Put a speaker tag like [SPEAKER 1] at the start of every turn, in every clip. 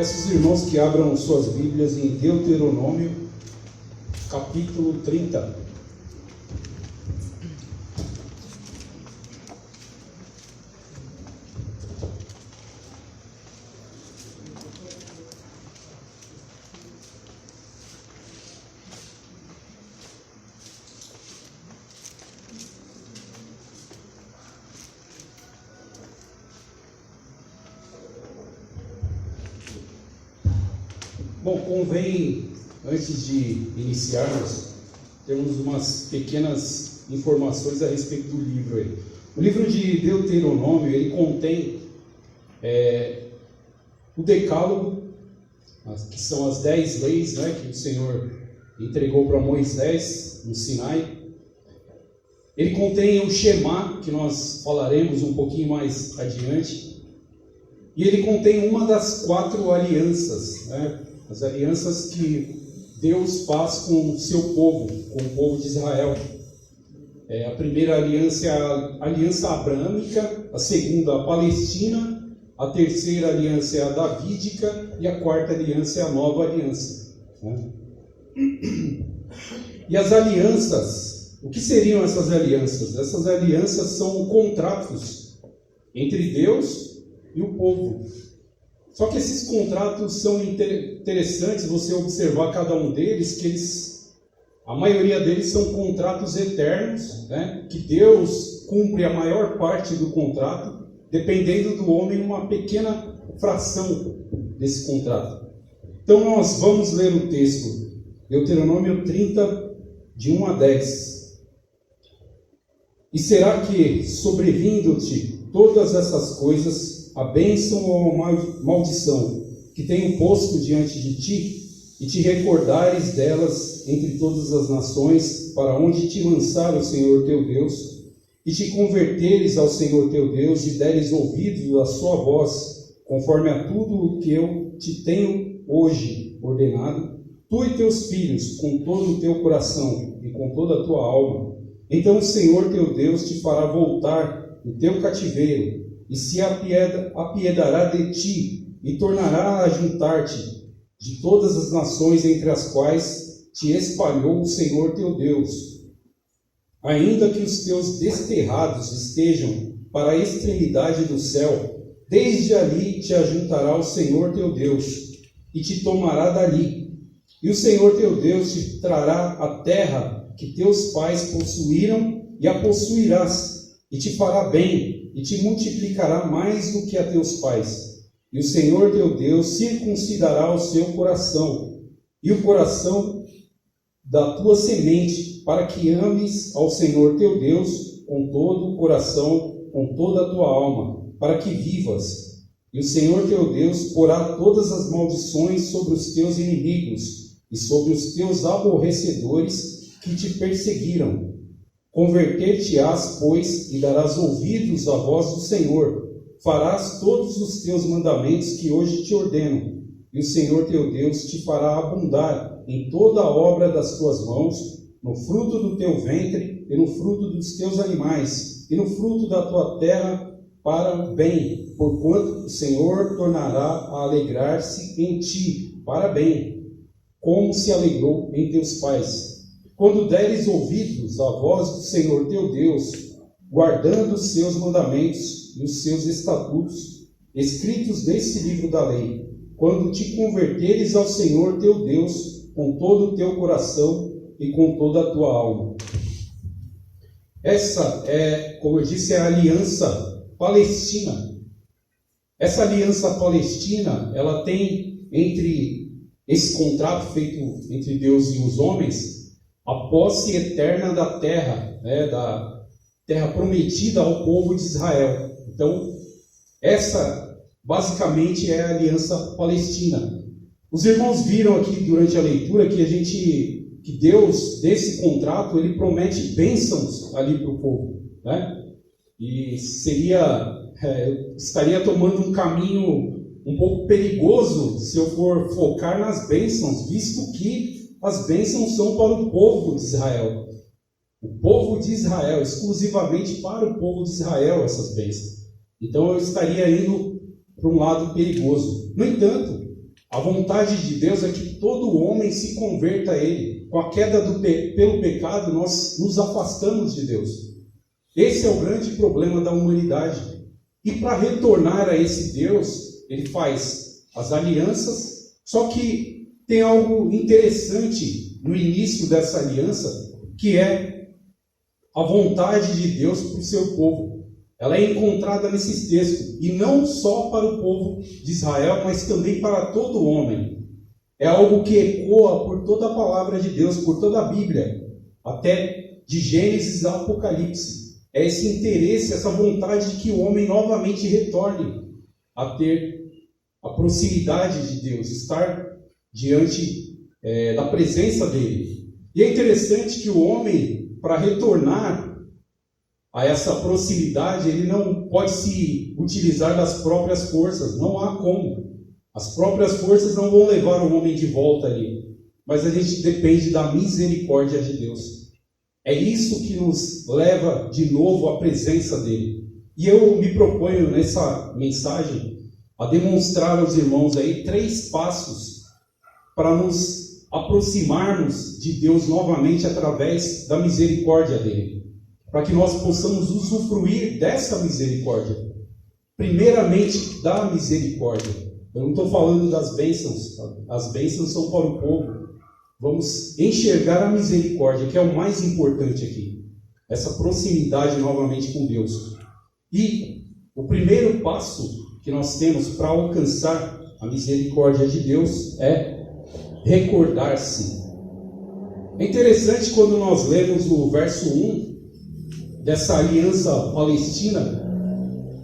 [SPEAKER 1] Peço aos irmãos que abram suas Bíblias em Deuteronômio, capítulo 30. Bom, convém, antes de iniciarmos, termos umas pequenas informações a respeito do livro aí. O livro de Deuteronômio, ele contém o Decálogo, que são as 10 leis, né, que o Senhor entregou para Moisés no Sinai. Ele contém o Shema, que nós falaremos um pouquinho mais adiante. E ele contém uma das 4 alianças, né? As alianças que Deus faz com o seu povo, com o povo de Israel. A primeira aliança é a aliança abrâmica, a segunda a palestina, a terceira aliança é a davídica e a quarta aliança é a nova aliança. E as alianças, o que seriam essas alianças? Essas alianças são contratos entre Deus e o povo. Só que esses contratos são interessantes você observar cada um deles, que a maioria deles são contratos eternos, né? Que Deus cumpre a maior parte do contrato, dependendo do homem, uma pequena fração desse contrato. Então nós vamos ler o texto, Deuteronômio 30, de 1 a 10. E será que, sobrevindo-te todas essas coisas, a bênção ou a maldição que tenho posto diante de ti, e te recordares delas entre todas as nações, para onde te lançar o Senhor teu Deus, e te converteres ao Senhor teu Deus, e deres ouvidos à sua voz, conforme a tudo o que eu te tenho hoje ordenado, tu e teus filhos, com todo o teu coração e com toda a tua alma, então o Senhor teu Deus te fará voltar do teu cativeiro, e se apiedará de ti, e tornará a juntar-te de todas as nações entre as quais te espalhou o Senhor teu Deus. Ainda que os teus desterrados estejam para a extremidade do céu, desde ali te ajuntará o Senhor teu Deus, e te tomará dali. E o Senhor teu Deus te trará a terra que teus pais possuíram, e a possuirás, e te fará bem, e te multiplicará mais do que a teus pais. E o Senhor teu Deus circuncidará o seu coração, e o coração da tua semente, para que ames ao Senhor teu Deus com todo o coração, com toda a tua alma, para que vivas. E o Senhor teu Deus porá todas as maldições sobre os teus inimigos, e sobre os teus aborrecedores que te perseguiram. Converter-te-ás, pois, e darás ouvidos à voz do Senhor. Farás todos os teus mandamentos que hoje te ordeno. E o Senhor teu Deus te fará abundar em toda a obra das tuas mãos, no fruto do teu ventre, e no fruto dos teus animais, e no fruto da tua terra, para o bem, porquanto o Senhor tornará a alegrar-se em ti, para bem, como se alegrou em teus pais. Quando deres ouvidos à voz do Senhor teu Deus, guardando os seus mandamentos e os seus estatutos, escritos nesse livro da lei, quando te converteres ao Senhor teu Deus com todo o teu coração e com toda a tua alma. Essa é, como eu disse, a aliança palestina. Essa aliança palestina, ela tem entre esse contrato feito entre Deus e os homens, a posse eterna da terra, né, da terra prometida ao povo de Israel. Então, essa basicamente é a aliança palestina. Os irmãos viram aqui durante a leitura que Deus, desse contrato, ele promete bênçãos ali para o povo, né? E estaria tomando um caminho um pouco perigoso se eu for focar nas bênçãos, visto que as bênçãos são para o povo de Israel. O povo de Israel, exclusivamente para o povo de Israel, essas bênçãos. Então eu estaria indo para um lado perigoso. No entanto, A vontade de Deus é que todo homem se converta a Ele. Com a queda pelo pecado, nós nos afastamos de Deus. Esse é o grande problema da humanidade. E para retornar a esse Deus, Ele faz as alianças, só que tem algo interessante no início dessa aliança, que é a vontade de Deus para o seu povo. Ela é encontrada nesses textos, e não só para o povo de Israel, mas também para todo homem. É algo que ecoa por toda a palavra de Deus, por toda a Bíblia, até de Gênesis a Apocalipse. É esse interesse, essa vontade de que o homem novamente retorne a ter a proximidade de Deus, estar diante da presença dele. E é interessante que o homem, para retornar a essa proximidade, ele não pode se utilizar das próprias forças, não há como. As próprias forças não vão levar o homem de volta ali, mas a gente depende da misericórdia de Deus. É isso que nos leva de novo à presença dele. E eu me proponho nessa mensagem a demonstrar aos irmãos aí 3 passos para nos aproximarmos de Deus novamente através da misericórdia dele, para que nós possamos usufruir dessa misericórdia. Primeiramente, da misericórdia. Eu não estou falando das bênçãos, tá? As bênçãos são para o povo. Vamos enxergar a misericórdia, que é o mais importante aqui. Essa proximidade novamente com Deus. E o primeiro passo que nós temos para alcançar a misericórdia de Deus é recordar-se. É interessante quando nós lemos o verso 1 dessa aliança palestina,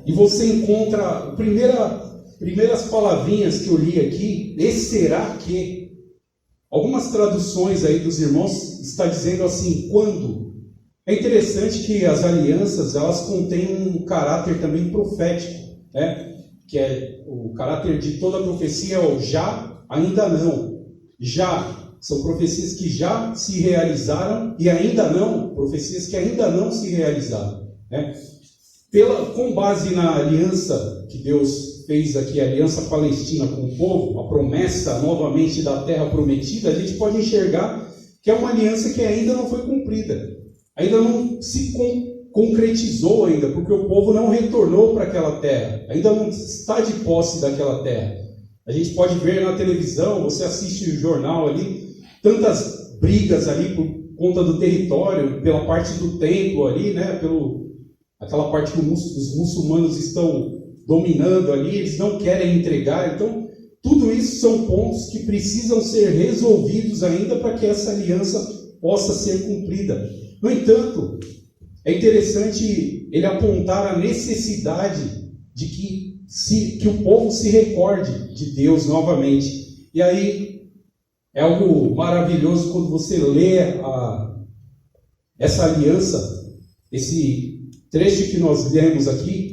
[SPEAKER 1] e você encontra primeiras palavrinhas que eu li aqui, e será que? Algumas traduções aí dos irmãos está dizendo assim, quando? É interessante que as alianças, elas contêm um caráter também profético, né? Que é o caráter de toda profecia, é o já, ainda não. Já, são profecias que já se realizaram, e ainda não, profecias que ainda não se realizaram, né? Com base na aliança que Deus fez aqui, a aliança palestina com o povo, a promessa novamente da terra prometida, a gente pode enxergar que é uma aliança que ainda não foi cumprida, ainda não se concretizou ainda, porque o povo não retornou para aquela terra, ainda não está de posse daquela terra. A gente pode ver na televisão, você assiste o jornal ali, tantas brigas ali por conta do território, pela parte do templo ali, né, aquela parte que os muçulmanos estão dominando ali, eles não querem entregar. Então, tudo isso são pontos que precisam ser resolvidos ainda para que essa aliança possa ser cumprida. No entanto, é interessante ele apontar a necessidade de que o povo se recorde de Deus novamente. E aí, é algo maravilhoso quando você lê essa aliança, esse trecho que nós lemos aqui,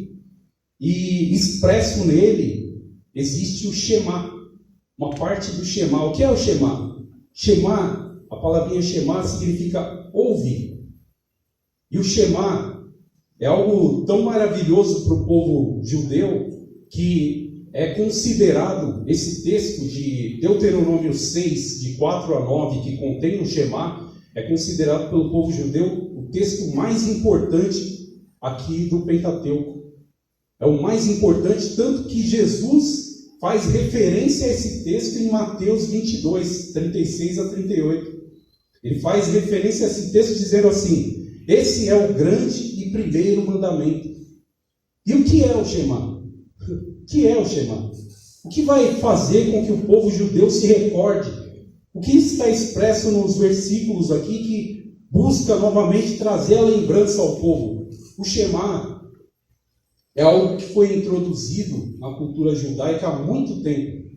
[SPEAKER 1] e expresso nele existe o Shema, uma parte do Shema. O que é o Shema? Shema, a palavrinha Shema significa ouvir. E o Shema é algo tão maravilhoso para o povo judeu que é considerado, esse texto de Deuteronômio 6, de 4 a 9, que contém o Shema, é considerado pelo povo judeu o texto mais importante aqui do Pentateuco. É o mais importante, tanto que Jesus faz referência a esse texto em Mateus 22, 36 a 38. Ele faz referência a esse texto dizendo assim, esse é o grande e primeiro mandamento. E o que é o Shema? O que é o Shema? O que vai fazer com que o povo judeu se recorde? O que está expresso nos versículos aqui que busca novamente trazer a lembrança ao povo? O Shema é algo que foi introduzido na cultura judaica há muito tempo.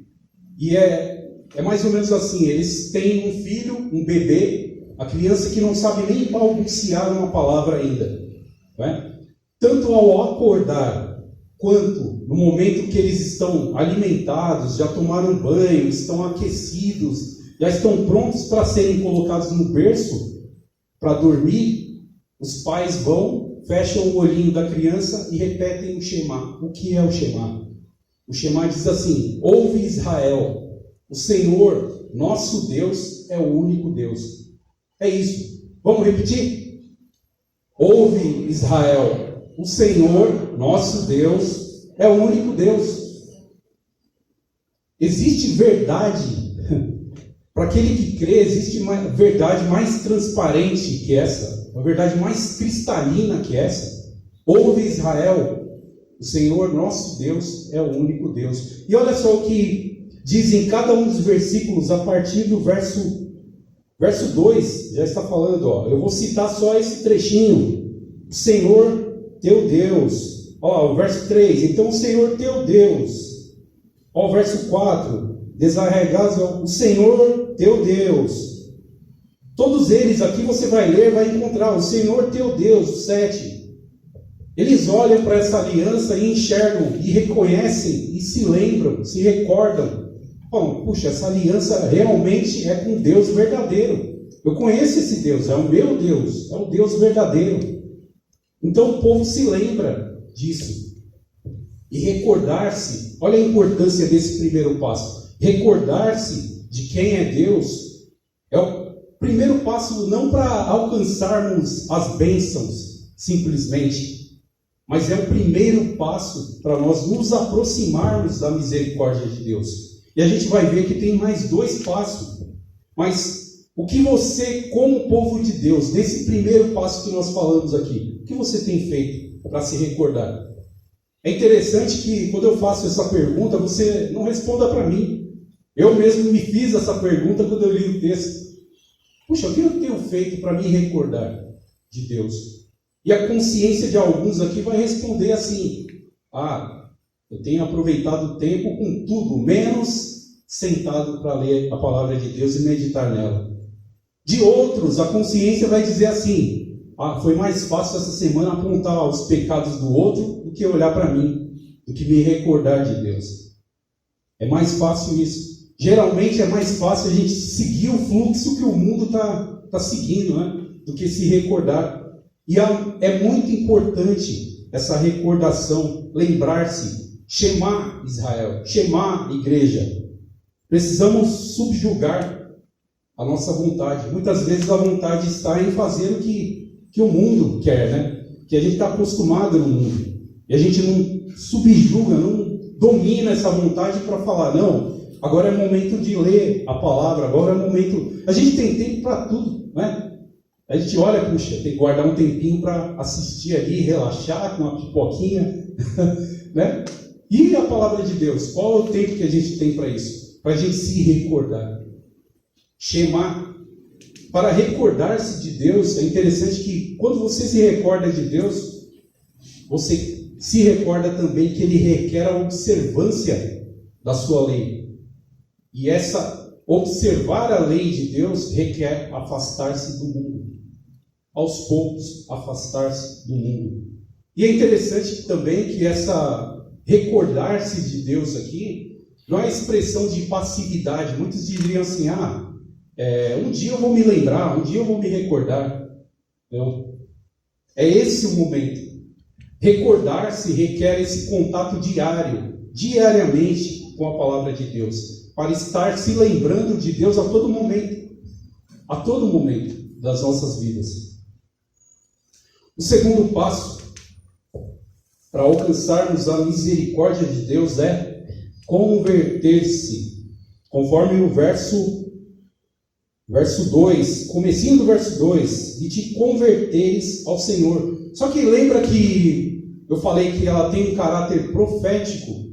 [SPEAKER 1] E é mais ou menos assim, eles têm um filho, um bebê, a criança que não sabe nem balbuciar uma palavra ainda. Não é? Tanto ao acordar, quanto no momento que eles estão alimentados, já tomaram banho, estão aquecidos, já estão prontos para serem colocados no berço, para dormir, os pais vão, fecham o olhinho da criança e repetem o Shema. O que é o Shema? O Shema diz assim, ouve Israel, O Senhor, nosso Deus, é o único Deus. É isso. Vamos repetir? Ouve, Israel, o Senhor, nosso Deus, é o único Deus. Existe verdade, para aquele que crê, existe uma verdade mais transparente que essa, uma verdade mais cristalina que essa. Ouve, Israel, o Senhor, nosso Deus, é o único Deus. E olha só o que diz em cada um dos versículos, a partir do verso 2, já está falando, ó, eu vou citar só esse trechinho. O Senhor, teu Deus. Ó, o verso 3, então o Senhor, teu Deus. Ó, o verso 4, desarraigados, o Senhor, teu Deus. Todos eles aqui você vai ler, vai encontrar o Senhor, teu Deus, o 7. Eles olham para essa aliança e enxergam, e reconhecem, e se lembram, se recordam. Bom, puxa, essa aliança realmente é com Deus verdadeiro. Eu conheço esse Deus, é o meu Deus, é o Deus verdadeiro. Então o povo se lembra disso. E recordar-se, olha a importância desse primeiro passo. Recordar-se de quem é Deus é o primeiro passo não para alcançarmos as bênçãos, simplesmente, mas é o primeiro passo para nós nos aproximarmos da misericórdia de Deus. E a gente vai ver que tem mais 2 passos. Mas o que você, como povo de Deus, nesse primeiro passo que nós falamos aqui, o que você tem feito para se recordar? É interessante que quando eu faço essa pergunta, você não responda para mim. Eu mesmo me fiz essa pergunta quando eu li o texto. Puxa, o que eu tenho feito para me recordar de Deus? E a consciência de alguns aqui vai responder assim: eu tenho aproveitado o tempo com tudo, menos sentado para ler a palavra de Deus e meditar nela. De outros, a consciência vai dizer assim: foi mais fácil essa semana apontar os pecados do outro do que olhar para mim, do que me recordar de Deus. É mais fácil isso. Geralmente é mais fácil a gente seguir o fluxo que o mundo está seguindo, né? Do que se recordar. E é muito importante essa recordação, lembrar-se, Shema Israel, Shema igreja. Precisamos subjugar a nossa vontade. Muitas vezes a vontade está em fazer o que o mundo quer, né? Que a gente está acostumado no mundo. E a gente não subjuga, não domina essa vontade para falar, não, agora é momento de ler a palavra, agora é momento... A gente tem tempo para tudo, né? A gente olha, puxa, tem que guardar um tempinho para assistir ali, relaxar com uma pipoquinha, né? E a palavra de Deus, qual é o tempo que a gente tem para isso? Para a gente se recordar. Shema. Para recordar-se de Deus, é interessante que quando você se recorda de Deus, você se recorda também que Ele requer a observância da sua lei. E essa observar a lei de Deus requer afastar-se do mundo. Aos poucos, afastar-se do mundo. E é interessante também que essa recordar-se de Deus aqui não é expressão de passividade. Muitos diriam assim, um dia eu vou me lembrar, um dia eu vou me recordar. Não. É esse o momento. Recordar-se requer esse contato diariamente com a palavra de Deus, para estar se lembrando de Deus a todo momento das nossas vidas. O segundo passo para alcançarmos a misericórdia de Deus é converter-se, conforme o verso 2, comecinho do verso 2, e te converteres ao Senhor. Só que lembra que eu falei que ela tem um caráter profético?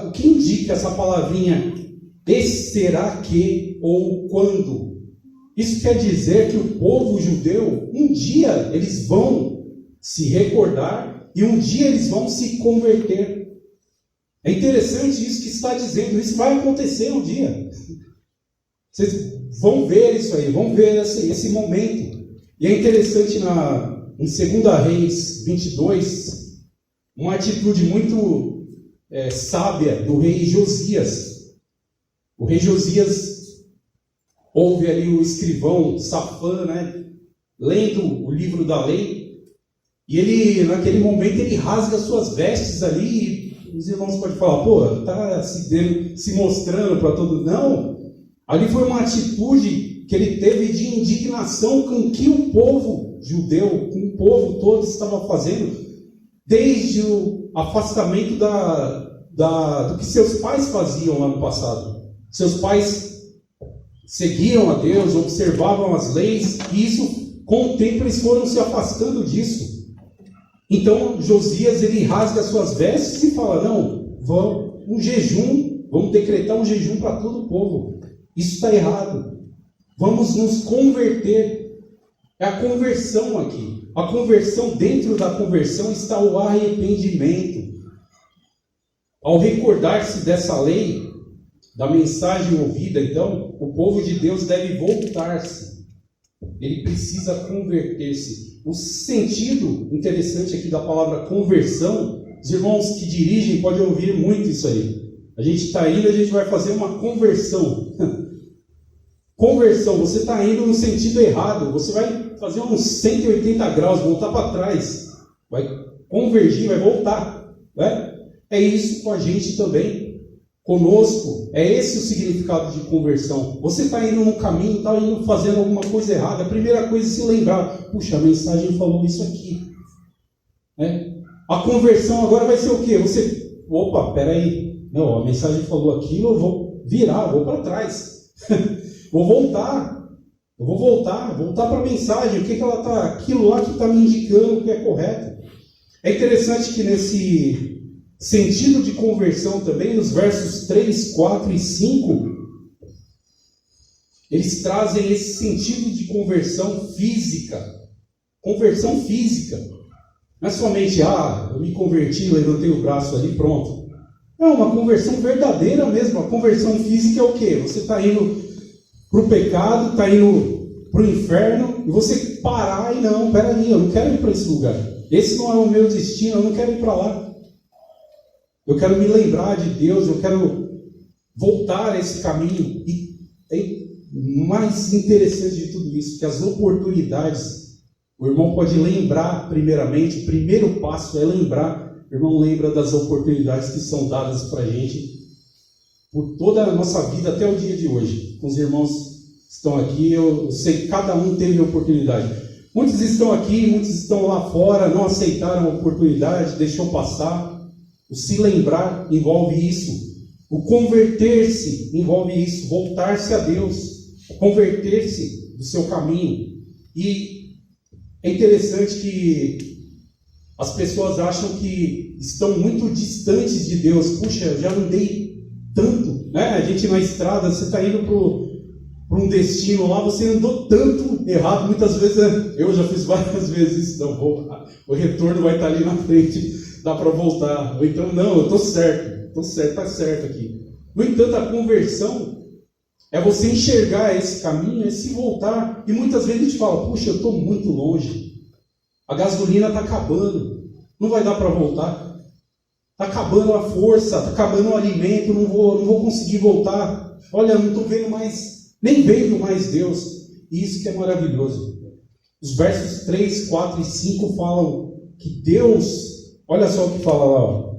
[SPEAKER 1] O que indica essa palavrinha será que ou quando? Isso quer dizer que o povo judeu, um dia eles vão se recordar e um dia eles vão se converter. É interessante isso que está dizendo, isso vai acontecer um dia. Vocês vão ver isso aí, vão ver esse momento. E é interessante em 2 Reis 22, uma atitude muito sábia do rei Josias. O rei Josias ouve ali o escrivão Safã, né, lendo o livro da lei, e ele, naquele momento, ele rasga suas vestes ali os irmãos podem falar, pô, está se mostrando para todo... Não, ali foi uma atitude que ele teve de indignação com o que o povo judeu, com o povo todo estava fazendo, desde o afastamento do que seus pais faziam lá no passado. Seus pais seguiam a Deus, observavam as leis, e isso, com o tempo, eles foram se afastando disso. Então, Josias, ele rasga as suas vestes e fala, não, vamos decretar um jejum para todo o povo. Isso está errado. Vamos nos converter. É a conversão aqui. A conversão, dentro da conversão está o arrependimento. Ao recordar-se dessa lei, da mensagem ouvida, então, o povo de Deus deve voltar-se. Ele precisa converter-se. O sentido interessante aqui da palavra conversão, os irmãos que dirigem podem ouvir muito isso aí. A gente está indo, a gente vai fazer uma conversão. Conversão, você está indo no sentido errado, você vai fazer uns 180 graus, voltar para trás, vai convergir, vai voltar. Né? É isso com a gente também. Conosco, é esse o significado de conversão. Você está indo no caminho, está indo fazendo alguma coisa errada. A primeira coisa é se lembrar, puxa, a mensagem falou isso aqui. Né? A conversão agora vai ser o quê? Opa, peraí, não, a mensagem falou aquilo, eu vou virar, vou para trás. Vou voltar para a mensagem, o que ela está, aquilo lá que está me indicando que é correto. É interessante que nesse sentido de conversão também, nos versos 3, 4 e 5, eles trazem esse sentido de conversão física. Conversão física. Não é somente, eu me converti, levantei o braço ali, pronto. É uma conversão verdadeira mesmo. A conversão física é o quê? Você está indo para o pecado, está indo para o inferno, e você parar e não, peraí, eu não quero ir para esse lugar. Esse não é o meu destino, eu não quero ir para lá. Eu quero me lembrar de Deus, eu quero voltar a esse caminho. E é mais interessante de tudo isso, que as oportunidades, o irmão pode lembrar primeiramente, o primeiro passo é lembrar, o irmão lembra das oportunidades que são dadas para a gente por toda a nossa vida até o dia de hoje. Os irmãos estão aqui, eu sei que cada um teve oportunidade. Muitos estão aqui, muitos estão lá fora, não aceitaram a oportunidade, deixou passar. O se lembrar envolve isso. O converter-se envolve isso. Voltar-se a Deus. Converter-se do seu caminho. E é interessante que as pessoas acham que estão muito distantes de Deus. Puxa, eu já andei tanto. Né? A gente na estrada, você está indo para um destino lá, você andou tanto errado. Muitas vezes, eu já fiz várias vezes isso. Não, o retorno vai estar ali na frente. Dá para voltar. Ou então, não, eu estou certo, está certo aqui. No entanto, a conversão é você enxergar esse caminho, é se voltar. E muitas vezes a gente fala, puxa, eu estou muito longe. A gasolina está acabando. Não vai dar para voltar. Está acabando a força, está acabando o alimento, não vou conseguir voltar. Olha, não estou vendo mais, nem vendo mais Deus. Isso que é maravilhoso. Os versos 3, 4 e 5 falam que Deus... Olha só o que fala lá. Ó.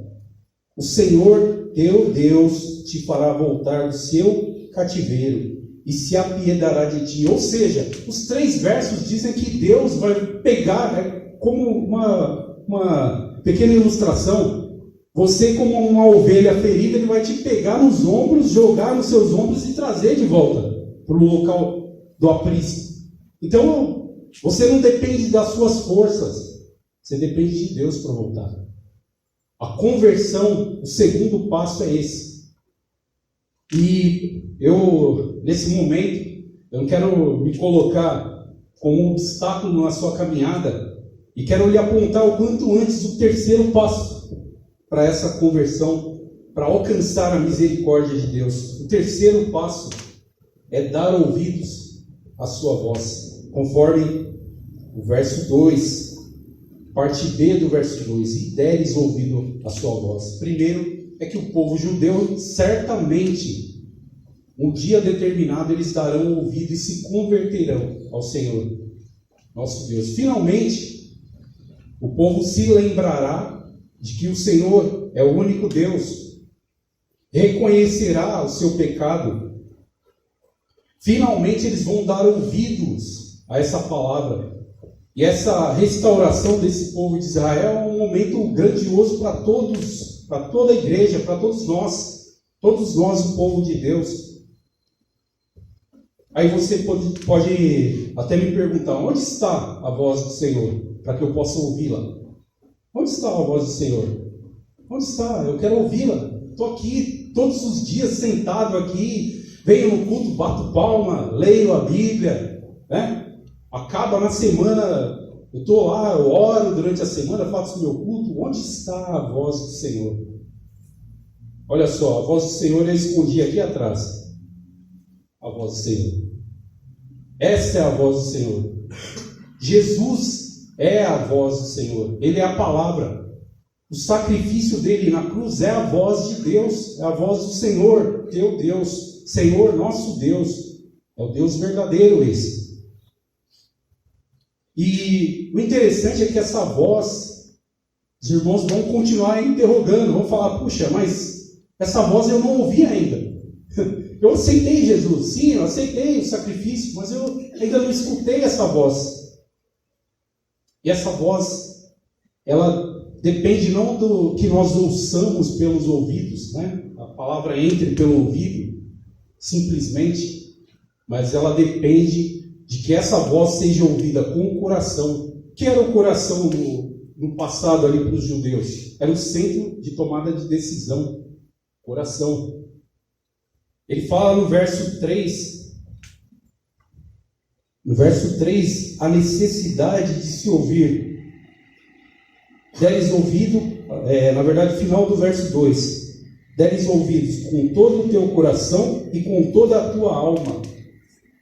[SPEAKER 1] O Senhor, teu Deus, te fará voltar do seu cativeiro e se apiedará de ti. Ou seja, os 3 versos dizem que Deus vai pegar, como uma pequena ilustração, você como uma ovelha ferida, Ele vai te pegar nos ombros, jogar nos seus ombros e trazer de volta para o local do aprisco. Então, você não depende das suas forças. Você depende de Deus para voltar. A conversão, o segundo passo é esse. E eu, nesse momento, eu não quero me colocar como um obstáculo na sua caminhada e quero lhe apontar o quanto antes o terceiro passo para essa conversão, para alcançar a misericórdia de Deus. O terceiro passo é dar ouvidos à sua voz, conforme o verso 2. Parte B do verso 2, e deres ouvido a sua voz. Primeiro, é que o povo judeu, certamente, um dia determinado, eles darão ouvido e se converterão ao Senhor, nosso Deus. Finalmente, o povo se lembrará de que o Senhor é o único Deus, reconhecerá o seu pecado. Finalmente eles vão dar ouvidos a essa palavra. E essa restauração desse povo de Israel é um momento grandioso para todos, para toda a igreja, para todos nós, o povo de Deus. Aí você pode até me perguntar, onde está a voz do Senhor, para que eu possa ouvi-la? Onde está a voz do Senhor? Onde está? Eu quero ouvi-la. Estou aqui todos os dias sentado aqui, venho no culto, bato palma, leio a Bíblia, né? Acaba na semana, eu estou lá, eu oro durante a semana, faço o meu culto. Onde está a voz do Senhor? Olha só, a voz do Senhor eu escondi aqui atrás. A voz do Senhor. Essa é a voz do Senhor. Jesus é a voz do Senhor. Ele é a palavra. O sacrifício dele na cruz é a voz de Deus. É a voz do Senhor, teu Deus. Senhor, nosso Deus. É o Deus verdadeiro esse. E o interessante é que essa voz, os irmãos vão continuar interrogando, vão falar, puxa, mas essa voz eu não ouvi ainda. Eu aceitei Jesus, sim, eu aceitei o sacrifício, mas eu ainda não escutei essa voz. E essa voz, ela depende não do que nós ouçamos pelos ouvidos, né? A palavra entre pelo ouvido, simplesmente, mas ela depende de que essa voz seja ouvida com o coração. O que era o coração no passado ali para os judeus? Era o centro de tomada de decisão, coração. Ele fala no verso 3, a necessidade de se ouvir. Deres ouvido, na verdade, final do verso 2, deres ouvidos com todo o teu coração e com toda a tua alma.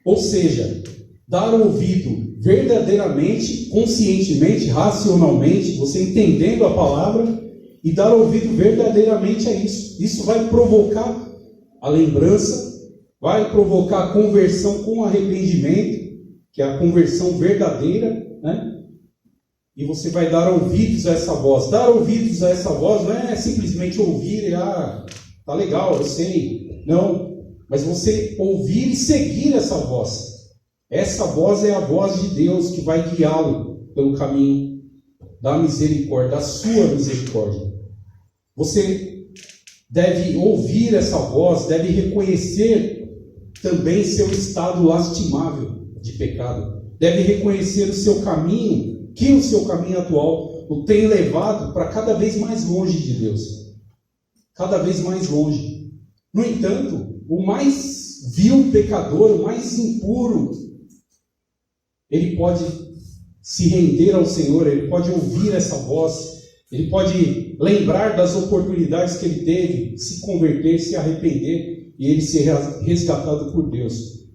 [SPEAKER 1] Ou seja, dar ouvido verdadeiramente, conscientemente, racionalmente, você entendendo a palavra, e dar ouvido verdadeiramente a isso. Isso vai provocar a lembrança, vai provocar a conversão com arrependimento, que é a conversão verdadeira, né? E você vai dar ouvidos a essa voz. Dar ouvidos a essa voz não é simplesmente ouvir e, tá legal, eu sei. Não, mas você ouvir e seguir essa voz. Essa voz é a voz de Deus que vai guiá-lo pelo caminho da misericórdia, da sua misericórdia. Você deve ouvir essa voz, deve reconhecer também seu estado lastimável de pecado. Deve reconhecer o seu caminho, que o seu caminho atual o tem levado para cada vez mais longe de Deus. Cada vez mais longe. No entanto, o mais vil pecador, o mais impuro, ele pode se render ao Senhor, ele pode ouvir essa voz, ele pode lembrar das oportunidades que ele teve, se converter, se arrepender e ele ser resgatado por Deus.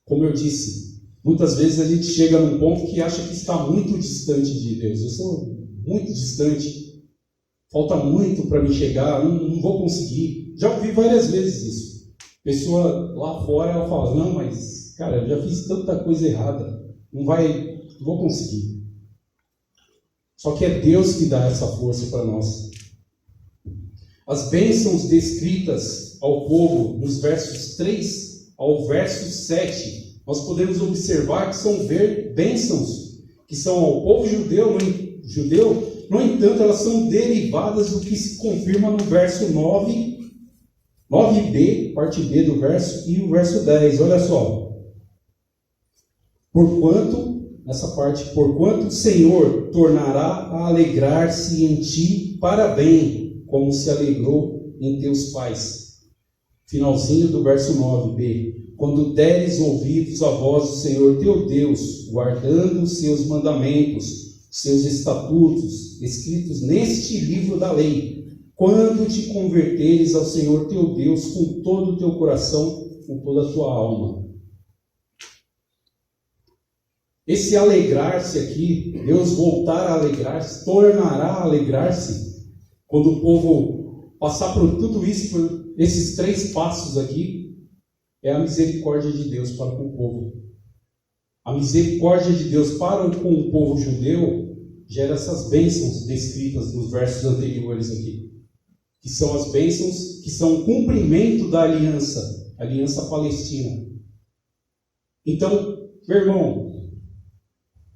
[SPEAKER 1] Como eu disse, muitas vezes a gente chega num ponto que acha que está muito distante de Deus. Eu sou muito distante, falta muito para me chegar, não vou conseguir. Já ouvi várias vezes isso. Pessoa lá fora, ela fala, não, mas cara, eu já fiz tanta coisa errada, não vou conseguir. Só que é Deus que dá essa força para nós. As bênçãos descritas ao povo nos versos 3 ao verso 7, nós podemos observar que são bênçãos que são ao povo judeu, no entanto, elas são derivadas do que se confirma no verso 9b, parte B do verso, e o verso 10. Olha só. Nessa parte, porquanto o Senhor tornará a alegrar-se em ti para bem, como se alegrou em teus pais. Finalzinho do verso 9b. Quando deres ouvidos à voz do Senhor teu Deus, guardando os seus mandamentos, seus estatutos, escritos neste livro da lei, quando te converteres ao Senhor teu Deus com todo o teu coração, com toda a tua alma. Esse alegrar-se aqui, Deus voltar a alegrar-se, tornará a alegrar-se, quando o povo passar por tudo isso, por esses 3 passos aqui, é a misericórdia de Deus para com o povo. A misericórdia de Deus para com o povo judeu gera essas bênçãos descritas nos versos anteriores aqui, que são as bênçãos que são o cumprimento da aliança palestina. Então, meu irmão,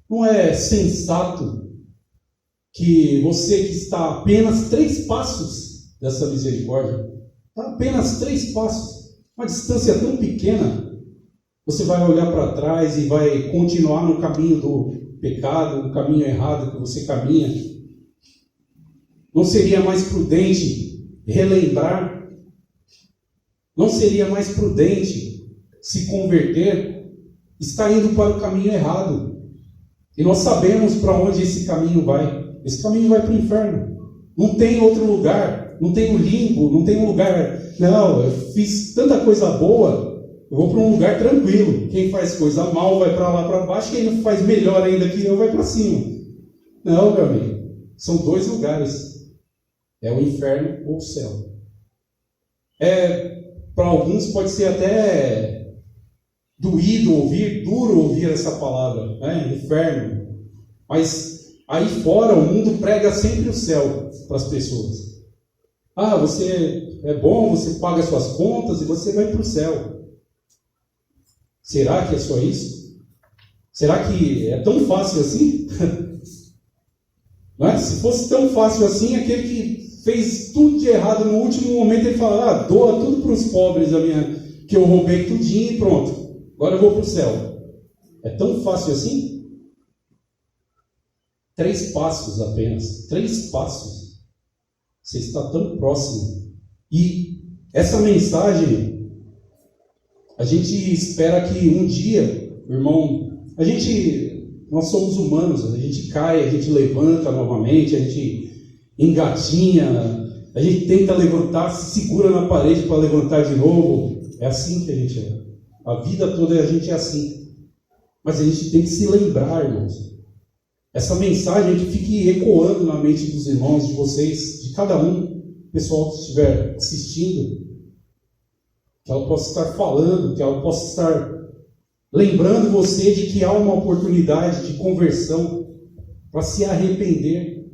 [SPEAKER 1] não é sensato que você que está a apenas 3 passos dessa misericórdia, está apenas 3 passos, uma distância tão pequena, você vai olhar para trás e vai continuar no caminho do pecado, no caminho errado que você caminha? Não seria mais prudente relembrar? Não seria mais prudente se converter? Está indo para o caminho errado. E nós sabemos para onde esse caminho vai. Esse caminho vai para o inferno. Não tem outro lugar. Não tem o limbo, não tem um lugar. Não, eu fiz tanta coisa boa, eu vou para um lugar tranquilo. Quem faz coisa mal vai para lá para baixo, quem faz melhor ainda que eu vai para cima. Não, meu amigo. São 2 lugares. É o inferno ou o céu. Para alguns pode ser até duro ouvir essa palavra, né? Inferno. Mas aí fora o mundo prega sempre o céu para as pessoas. Você é bom, você paga suas contas e você vai para o céu. Será que é só isso? Será que é tão fácil assim? Não é? Se fosse tão fácil assim, aquele que fez tudo de errado no último momento, ele fala, doa tudo para os pobres que eu roubei tudinho e pronto. Agora eu vou para o céu. É tão fácil assim? 3 passos apenas. 3 passos. Você está tão próximo. E essa mensagem, a gente espera que um dia, irmão, nós somos humanos, a gente cai, a gente levanta novamente, a gente engatinha, a gente tenta levantar, se segura na parede para levantar de novo. É assim que a gente é. A vida toda a gente é assim. Mas a gente tem que se lembrar, irmãos. Essa mensagem que fique ecoando na mente dos irmãos, de vocês, de cada um, pessoal que estiver assistindo, que ela possa estar falando, que ela possa estar lembrando você de que há uma oportunidade de conversão para se arrepender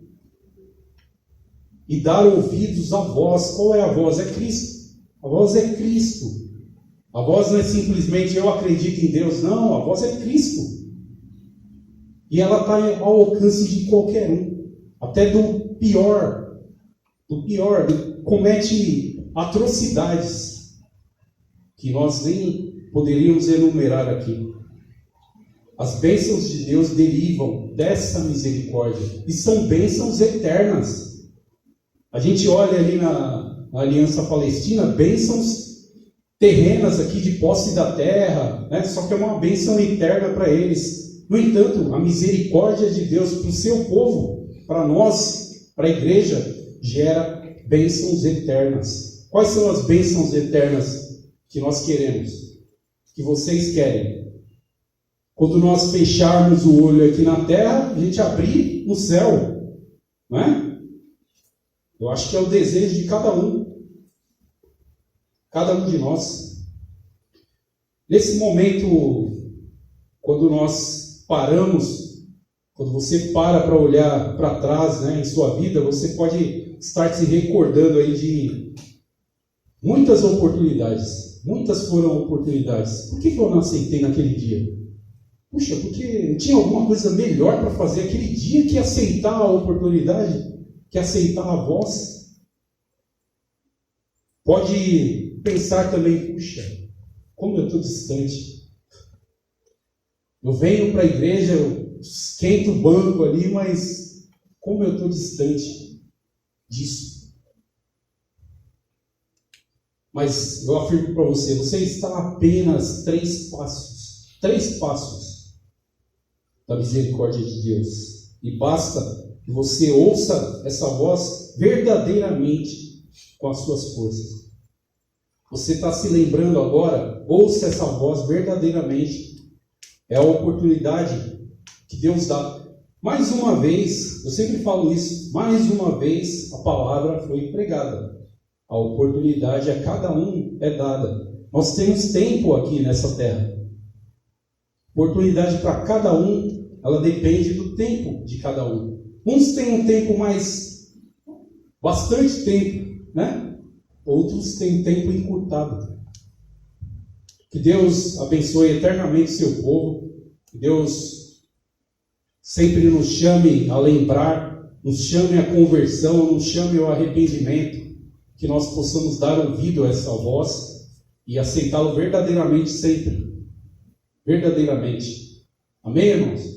[SPEAKER 1] e dar ouvidos à voz. Qual é a voz? É Cristo. A voz é Cristo. A voz não é simplesmente eu acredito em Deus, não, a voz é Cristo. E ela está ao alcance de qualquer um, até do pior, que comete atrocidades, que nós nem poderíamos enumerar aqui. As bênçãos de Deus derivam dessa misericórdia, e são bênçãos eternas. A gente olha ali na Aliança Palestina, bênçãos terrenas aqui de posse da terra, né? Só que é uma bênção eterna para eles. No entanto, a misericórdia de Deus para o seu povo, para nós, para a igreja, gera bênçãos eternas. Quais são as bênçãos eternas que nós queremos? Que vocês querem? Quando nós fecharmos o olho aqui na terra, a gente abrir no céu, não é? Eu acho que é o desejo de cada um de nós. Nesse momento, quando nós paramos, quando você para olhar para trás, né, em sua vida, você pode estar se recordando aí de muitas oportunidades. Muitas foram oportunidades. Por que eu não aceitei naquele dia? Puxa, porque tinha alguma coisa melhor para fazer aquele dia que aceitar a oportunidade, que aceitar a voz. Pode pensar também, puxa, como eu estou distante. Eu venho para a igreja, eu esquento o banco ali, mas como eu estou distante disso. Mas eu afirmo para você, você está a apenas 3 passos da misericórdia de Deus. E basta que você ouça essa voz verdadeiramente com as suas forças. Você está se lembrando agora? Ouça essa voz verdadeiramente. É a oportunidade que Deus dá. Mais uma vez, eu sempre falo isso, mais uma vez a palavra foi pregada. A oportunidade a cada um é dada. Nós temos tempo aqui nessa terra. Oportunidade para cada um, ela depende do tempo de cada um. Uns têm um tempo bastante tempo, né? Outros têm tempo encurtado. Que Deus abençoe eternamente seu povo. Que Deus sempre nos chame a lembrar, nos chame à conversão, nos chame ao arrependimento. Que nós possamos dar ouvido a essa voz e aceitá-lo verdadeiramente sempre. Verdadeiramente. Amém, irmãos?